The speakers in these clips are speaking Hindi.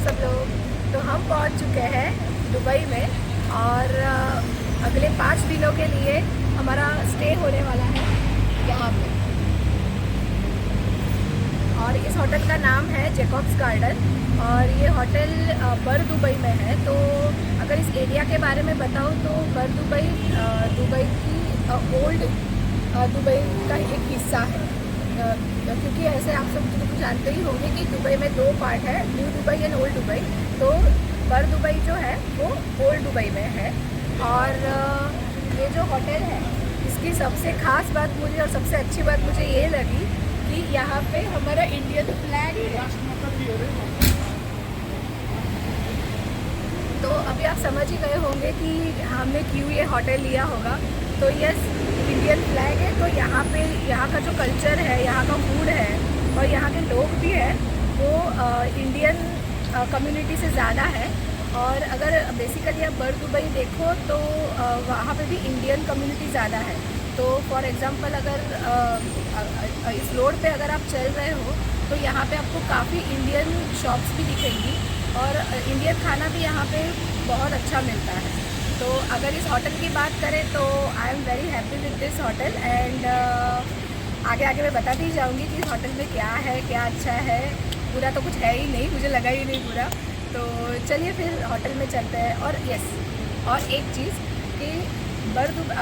सब लोग। तो हम पहुंच चुके हैं दुबई में और अगले 5 दिनों के लिए हमारा स्टे होने वाला है यहाँ पे। और इस होटल का नाम है जैकब्स गार्डन और ये होटल बर दुबई में है। तो अगर इस एरिया के बारे में बताऊँ तो बर दुबई दुबई की ओल्ड दुबई का एक हिस्सा है, क्योंकि ऐसे आप सब तो जानते ही होंगे कि दुबई में 2 पार्ट है, new Dubai and old Dubai. तो बर दुबई जो है वो ओल्ड दुबई में है। और ये जो होटल है इसकी सबसे ख़ास बात मुझे और सबसे अच्छी बात मुझे ये लगी कि यहाँ पे हमारा इंडियन फ्लैग है। तो अभी आप समझ ही गए होंगे कि हमने क्यों ये होटल लिया होगा। तो यस, इंडियन फ्लैग है। तो यहाँ पे यहाँ का जो कल्चर है, यहाँ का फूड है और यहाँ के लोग भी हैं वो इंडियन कम्युनिटी से ज़्यादा है। और अगर बेसिकली आप बर दुबई देखो तो वहाँ पे भी इंडियन कम्युनिटी ज़्यादा है। तो फॉर एग्ज़ाम्पल अगर इस रोड पे अगर आप चल रहे हो तो यहाँ पे आपको काफ़ी इंडियन शॉप्स भी दिखेंगी और इंडियन खाना भी यहाँ पे बहुत अच्छा मिलता है। तो अगर इस होटल की बात करें तो I am very happy with this hotel and आगे आगे मैं बताती ही जाऊँगी कि इस होटल में क्या है, क्या अच्छा है। पूरा तो कुछ है ही नहीं, मुझे लगा ही नहीं पूरा। तो चलिए फिर होटल में चलते हैं। और यस, और एक चीज़ कि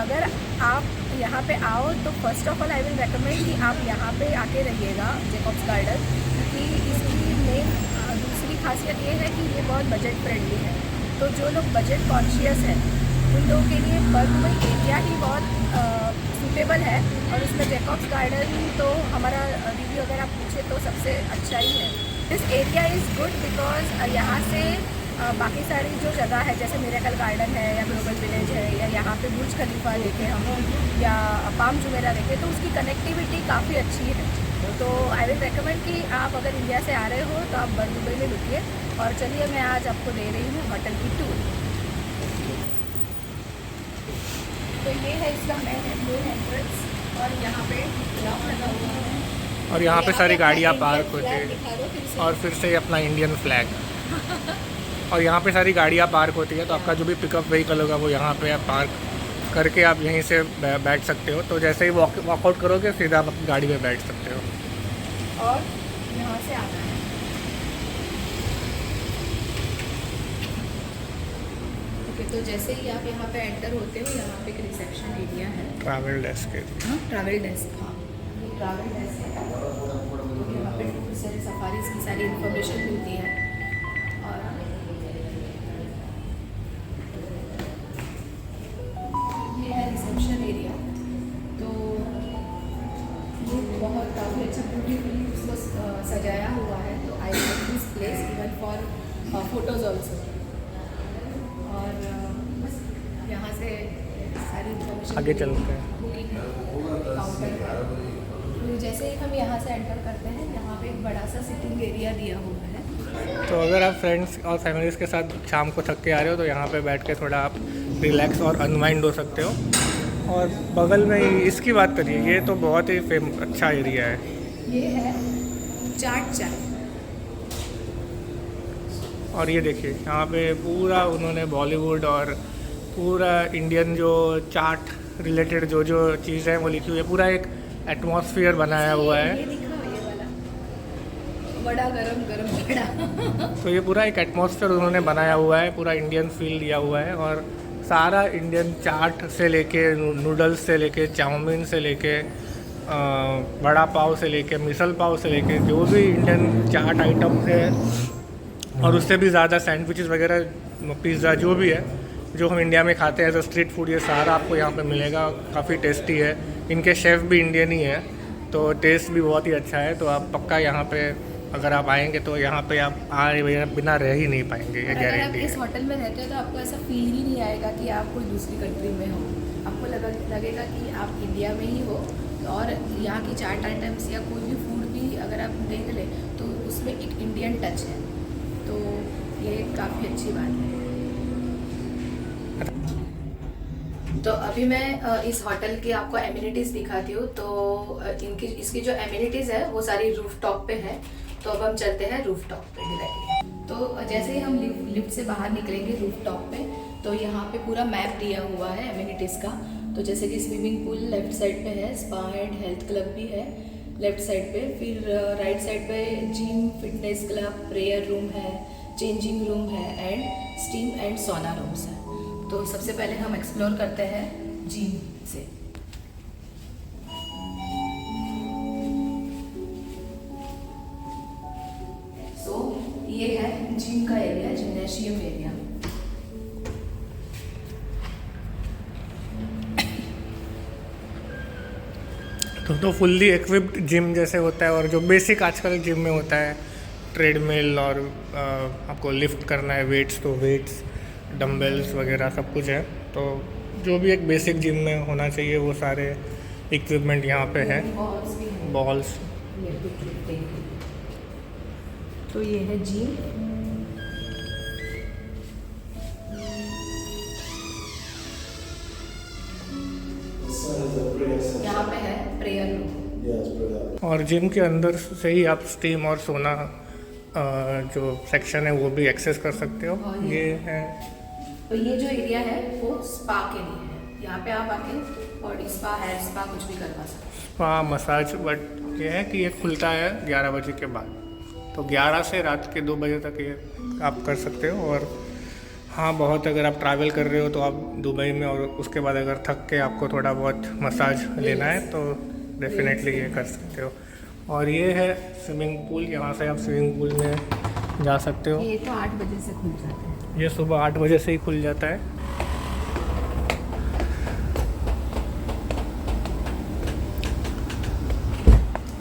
अगर आप यहाँ पे आओ तो first of all I will recommend कि आप यहाँ पे आके रहिएगा जैकब्स गार्डन, क्योंकि इसकी मेन दूसरी खासियत ये है कि ये बहुत बजट फ्रेंडली है। तो जो लोग बजट कॉन्शियस हैं उन लोगों के लिए बर दुबई एरिया ही बहुत सूटेबल है। और उसमें जैकब्स गार्डन तो हमारा रिव्यू अगर आप पूछे तो सबसे अच्छा ही है। This area is good because यहाँ से बाकी सारी जो जगह है जैसे मिरेकल गार्डन है या ग्लोबल विलेज है या यहाँ पे बुर्ज खलीफा देखे हम या पाम जुमेरा देखे तो उसकी कनेक्टिविटी काफ़ी अच्छी है। तो आई विल रेकमेंड कि आप अगर इंडिया से आ रहे हो तो आप बर दुबई में रुकिए। और चलिए मैं आज आपको दे रही हूँ होटल की टूर। तो ये है इसका मेन एंट्रेंस और यहाँ पे लॉक लगा हुआ है और यहाँ पे सारी गाड़ियाँ पार्क होती है और फिर से अपना इंडियन फ्लैग और यहाँ पे सारी गाड़ियाँ पार्क होती है। तो आपका जो भी पिकअप व्हीकल होगा वो यहाँ पे आप पार्क करके आप यहीं से बैठ सकते हो। तो जैसे ही वॉकआउट करोगे सीधा आप अपनी गाड़ी में बैठ सकते हो और यहाँ से आना है। ओके, तो जैसे ही आप यहाँ पे एंटर होते हो यहाँ पे एक रिसेप्शन एरिया है, ट्रैवल डेस्क है। Travel desk. हाँ, ये ट्रैवल डेस्क है। तो यहाँ पे टूर्स एंड सफारीज की सारी इन्फॉर्मेशन मिलती है। और ये है रिसेप्शन एरिया। तो ये बहुत काफ़ी अच्छा ब्यूटीफुली उसको सजाया हुआ है। तो I like this place even for photos also. और बस यहाँ से सारी इन्फॉर्मेशन आगे चलते हैं। काउंटर है। तो जैसे ही हम यहाँ से एंटर करते हैं यहाँ पे एक बड़ा सा सिटिंग एरिया दिया हुआ है। तो अगर आप फ्रेंड्स और फैमिलीज़ के साथ शाम को थक के आ रहे हो तो यहाँ पे बैठ के थोड़ा आप रिलैक्स और अनवाइंड हो सकते हो। और बगल में ही इसकी बात करिए, ये तो बहुत ही अच्छा एरिया है। ये है चाट चाय। और ये देखिए यहाँ पे पूरा उन्होंने बॉलीवुड और पूरा इंडियन जो चाट रिलेटेड जो जो चीज़ें हैं वो लिखी हुई है। पूरा एक एटमॉस्फेयर बनाया हुआ है। ये दिखा ये वाला बड़ा गरम गरम बड़ा। तो ये पूरा एक एटमॉस्फेयर उन्होंने बनाया हुआ है, पूरा इंडियन फील दिया हुआ है। और सारा इंडियन चाट से लेके नूडल्स से लेके चाउमीन से लेके बड़ा पाव से लेके मिसल पाव से लेके जो भी इंडियन चाट आइटम है और उससे भी ज़्यादा सैंडविचेस वगैरह पिज़्ज़ा जो भी है जो हम इंडिया में खाते हैं एज अ स्ट्रीट फूड, ये सारा आपको यहाँ पे मिलेगा। काफ़ी टेस्टी है। इनके शेफ़ भी इंडियन ही है तो टेस्ट भी बहुत ही अच्छा है। तो आप पक्का यहाँ पे अगर आप आएंगे तो यहाँ पे आप आए बिना रह ही नहीं पाएंगे, ये गारंटी है। अगर आप इस होटल में रहते हो तो आपको ऐसा फील ही नहीं आएगा कि आप कोई दूसरी कंट्री में हो। आपको लगेगा कि आप इंडिया में ही हो। और यहाँ की चाट आइटम्स या कोई भी फूड भी अगर आप देख लें तो उसमें एक इंडियन टच है। तो ये काफ़ी अच्छी बात है। तो अभी मैं इस होटल की आपको एमिनिटीज़ दिखाती हूँ। तो इसकी जो एमिनिटीज़ है वो सारी रूफ टॉप पे है। तो अब हम चलते हैं रूफ टॉप पे डायरेक्टली। तो जैसे ही हम लिफ्ट से बाहर निकलेंगे रूफ टॉप पे, तो यहाँ पे पूरा मैप दिया हुआ है एमिनिटीज़ का। तो जैसे कि स्विमिंग पूल लेफ्ट साइड पे है, स्पा एंड हेल्थ क्लब भी है लेफ्ट साइड पे, फिर राइट साइड पे gym, fitness club, prayer room है, चेंजिंग रूम है एंड स्टीम एंड सोना रूम्स है। तो सबसे पहले हम एक्सप्लोर करते हैं जिम से। ये है जिम का एरिया, जिम्नेशियम एरिया। तो फुल्ली इक्विप्ड जिम जैसे होता है, और जो बेसिक आजकल जिम में होता है, ट्रेडमिल और आपको लिफ्ट करना है वेट्स, तो वेट्स, डंबल्स वगैरह सब कुछ है। तो जो भी एक बेसिक जिम में होना चाहिए वो सारे इक्विपमेंट यहाँ पे है। बॉल्स, तो ये है जिम। यहाँ पे है प्रेयर रूम। और जिम के अंदर से ही आप स्टीम और सोना जो सेक्शन है वो भी एक्सेस कर सकते हो। ये है, तो ये जो एरिया है वो स्पा के लिए है। यहाँ पे आप आके बॉडी स्पा, हेयर स्पा कुछ भी करवा सकते हो। Spa, massage. बट ये है कि ये खुलता है 11 बजे के बाद, तो 11 से रात के 2 बजे तक ये आप कर सकते हो। और हाँ, बहुत अगर आप ट्रैवल कर रहे हो तो आप दुबई में, और उसके बाद अगर थक के आपको थोड़ा बहुत मसाज लेना है तो डेफिनेटली ये कर सकते हो। और ये है स्विमिंग पूल, यहाँ से आप स्विमिंग पूल में जा सकते हो। ये तो 8 बजे से खुल जाता है। ये सुबह 8 बजे से ही खुल जाता है।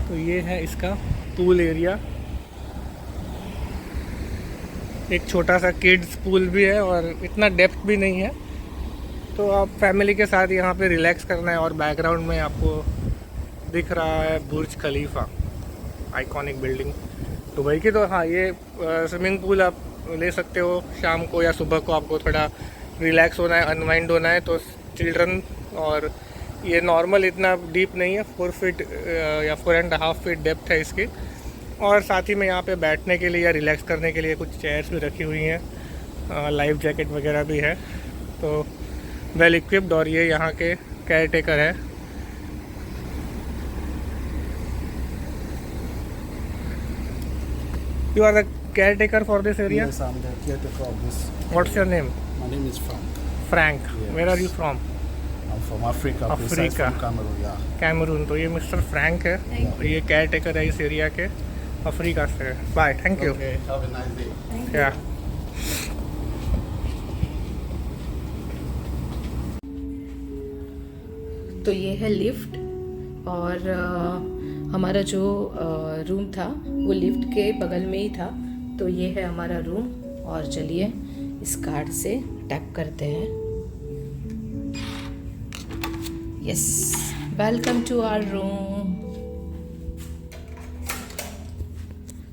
तो ये है इसका पूल एरिया। एक छोटा सा किड्स पूल भी है और इतना डेप्थ भी नहीं है, तो आप फैमिली के साथ यहाँ पे रिलैक्स करना है। और बैकग्राउंड में आपको दिख रहा है बुर्ज खलीफा, आइकॉनिक बिल्डिंग दुबई की। तो हाँ, ये स्विमिंग पूल आप ले सकते हो शाम को या सुबह को, आपको थोड़ा रिलैक्स होना है, अनवाइंड होना है तो चिल्ड्रन। और ये नॉर्मल इतना डीप नहीं है, 4 फीट या 4.5 फीट डेप्थ है इसकी। और साथ ही में यहाँ पे बैठने के लिए या रिलैक्स करने के लिए कुछ चेयर्स भी रखी हुई हैं, लाइफ जैकेट वगैरह भी है, तो वेल इक्विप्ड। और ये यहाँ के केयर टेकर है। You are the caretaker for this area? Yes, I'm the caretaker of this. What's your name? My name is Frank. Frank. Yes. Where are you from? I'm from Africa. Precise Africa. from Cameroon, yeah. Cameroon. तो ये मिस्टर फ्रैंक है, और ये केयर टेकर है इस एरिया के, अफ्रीका से है। Bye, thank you. Okay, have a nice day. या तो ये है लिफ्ट, और हमारा जो रूम था वो लिफ्ट के बगल में ही था। तो ये है हमारा रूम, और चलिए इस कार्ड से टैप करते हैं। Yes, welcome to our room.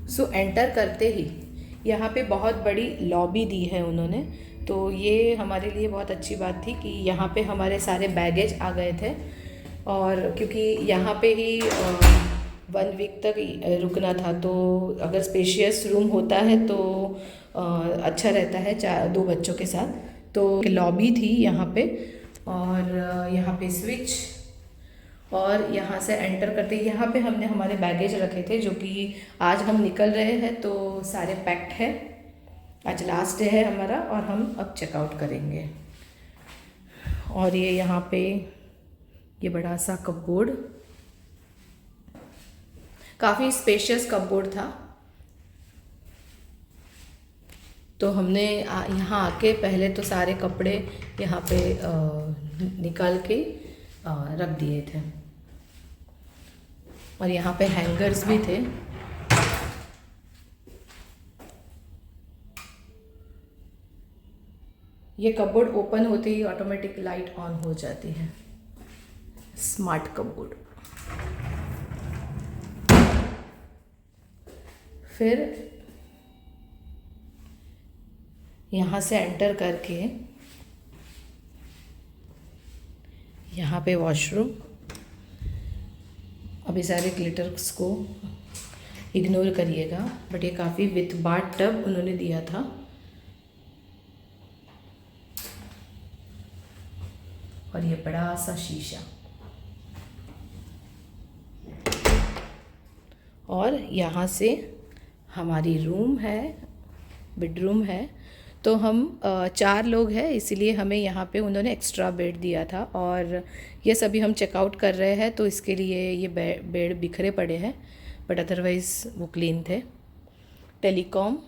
So enter करते ही यहाँ पे बहुत बड़ी लॉबी दी है उन्होंने। तो ये हमारे लिए बहुत अच्छी बात थी कि यहाँ पे हमारे सारे बैगेज आ गए थे, और क्योंकि यहाँ पे ही 1 वीक तक रुकना था, तो अगर स्पेशियस रूम होता है तो अच्छा रहता है 2 बच्चों के साथ। तो लॉबी थी यहाँ पे, और यहाँ पे स्विच, और यहाँ से एंटर करते यहाँ पे हमने हमारे बैगेज रखे थे, जो कि आज हम निकल रहे हैं तो सारे पैक्ड है। आज लास्ट डे है हमारा, और हम अब चेकआउट करेंगे। और ये यहाँ पे ये बड़ा सा कपबोर्ड, काफ़ी स्पेशियस कपबोर्ड था। तो हमने यहाँ आके पहले तो सारे कपड़े यहाँ पे निकाल के रख दिए थे, और यहाँ पे हैंगर्स भी थे। ये कपबोर्ड ओपन होते ही ऑटोमेटिक लाइट ऑन हो जाती है। Smart cupboard. फिर यहाँ से एंटर करके यहाँ पे वॉशरूम। अभी सारे ग्लिटर्स को इग्नोर करिएगा, बट ये काफ़ी विथ बाथ टब उन्होंने दिया था। और ये बड़ा सा शीशा, और यहाँ से हमारी रूम है, बेडरूम है। तो हम 4 लोग हैं, इसीलिए हमें यहाँ पे उन्होंने एक्स्ट्रा बेड दिया था। और ये सभी हम चेकआउट कर रहे हैं, तो इसके लिए ये बेड बिखरे पड़े हैं, बट अदरवाइज़ वो क्लीन थे। टेलीकॉम,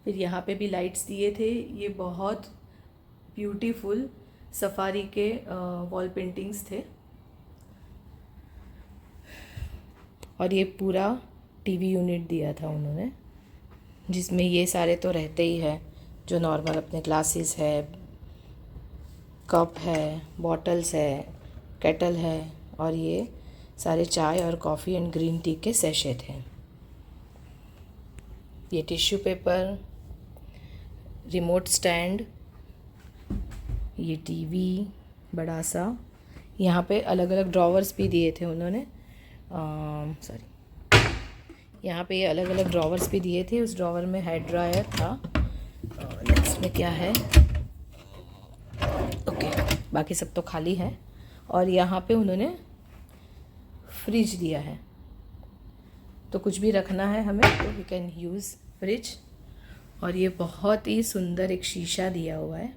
फिर यहाँ पे भी लाइट्स दिए थे। ये बहुत ब्यूटीफुल सफारी के वॉल पेंटिंग्स थे। और ये पूरा टीवी यूनिट दिया था उन्होंने, जिसमें ये सारे तो रहते ही है, जो नॉर्मल अपने ग्लासेस है, कप है, बॉटल्स है, केटल है, और ये सारे चाय और कॉफ़ी एंड ग्रीन टी के सैशे थे। ये टिश्यू पेपर, रिमोट स्टैंड, ये टीवी बड़ा सा। यहाँ पे अलग अलग ड्रॉवर्स भी दिए थे उन्होंने, यहाँ पे ये अलग अलग ड्रॉवर्स भी दिए थे। उस ड्रॉवर में हेयर ड्रायर था। नेक्स्ट में क्या है, ओके, बाकी सब तो खाली है। और यहाँ पे उन्होंने फ्रिज दिया है, तो कुछ भी रखना है हमें तो वी कैन यूज़ फ्रिज। और ये बहुत ही सुंदर एक शीशा दिया हुआ है।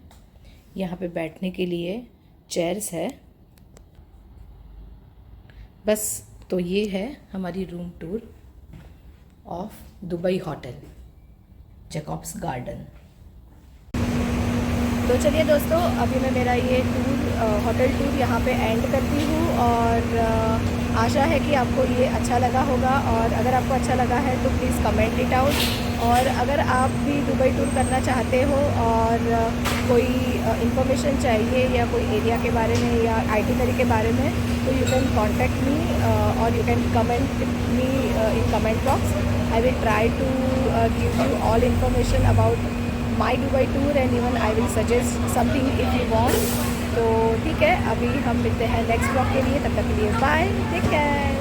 यहाँ पे बैठने के लिए चेयर्स है। बस, तो ये है हमारी room tour of Dubai hotel Jacobs garden. तो चलिए दोस्तों, अभी मैं मेरा ये होटल टूर यहाँ पे एंड करती हूँ। और आशा है कि आपको ये अच्छा लगा होगा, और अगर आपको अच्छा लगा है तो प्लीज़ कमेंट इट आउट। और अगर आप भी दुबई टूर करना चाहते हो और कोई इन्फॉर्मेशन चाहिए या कोई एरिया के बारे में या आइटिनरी के बारे में, तो यू कैन कॉन्टेक्ट मी और you can comment me in comment box. I will try to give you all information about my Dubai tour, and even I will suggest something if you want. तो ठीक है, अभी हम मिलते हैं नेक्स्ट ब्लॉग के लिए। तब तक के लिए बाय, टेक केयर।